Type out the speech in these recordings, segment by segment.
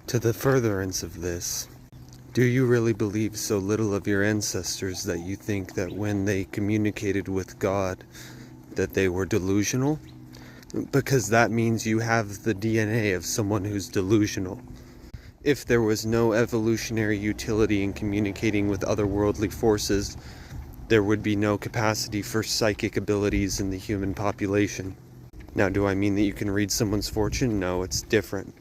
To the furtherance of this, do you really believe so little of your ancestors that you think that when they communicated with God, that they were delusional? Because that means you have the DNA of someone who's delusional. If there was no evolutionary utility in communicating with otherworldly forces, there would be no capacity for psychic abilities in the human population. Now, do I mean that you can read someone's fortune? No, it's different.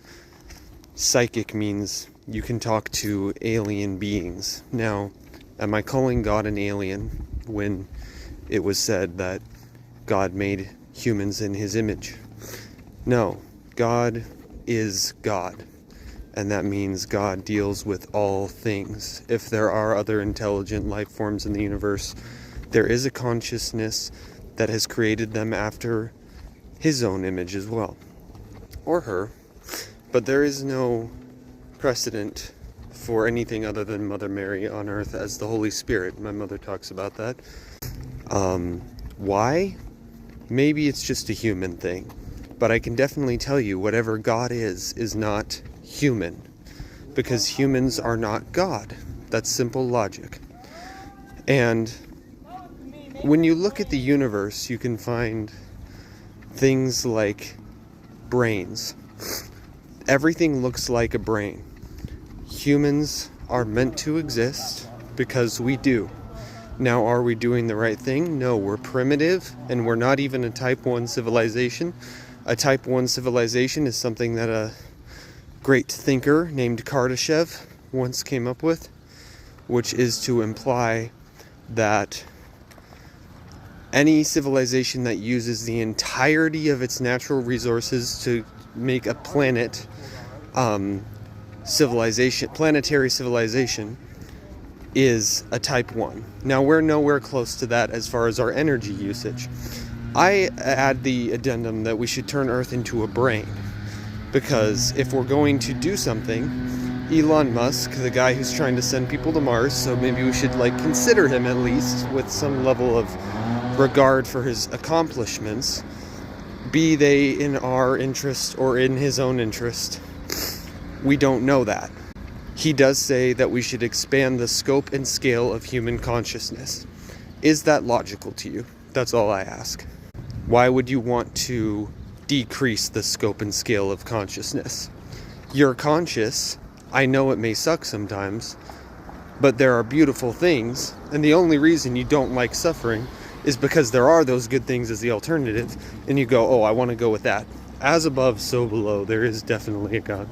Psychic means you can talk to alien beings. Now, am I calling God an alien when it was said that God made humans in his image? No, God is God. And that means God deals with all things. If there are other intelligent life forms in the universe, there is a consciousness that has created them after his own image as well. Or her. But there is no precedent for anything other than Mother Mary on earth as the Holy Spirit. My mother talks about that. Why? Maybe it's just a human thing. But I can definitely tell you whatever God is not human, because humans are not God. That's simple logic. And when you look at the universe, you can find things like brains. Everything looks like a brain. Humans are meant to exist because we do. Now, are we doing the right thing? No, we're primitive, and we're not even a type 1 civilization. A type 1 civilization is something that a great thinker named Kardashev once came up with, which is to imply that any civilization that uses the entirety of its natural resources to make a planet planetary civilization is a type 1. Now, we're nowhere close to that as far as our energy usage. I add the addendum that we should turn Earth into a brain, because if we're going to do something, Elon Musk, the guy who's trying to send people to Mars, so maybe we should consider him at least with some level of regard for his accomplishments, be they in our interest or in his own interest. We don't know that. He does say that we should expand the scope and scale of human consciousness. Is that logical to you? That's all I ask. Why would you want to decrease the scope and scale of consciousness? You're conscious. I know it may suck sometimes, but there are beautiful things, and the only reason you don't like suffering is because there are those good things as the alternative, and you go, oh, I want to go with that. As above, so below. There is definitely a God.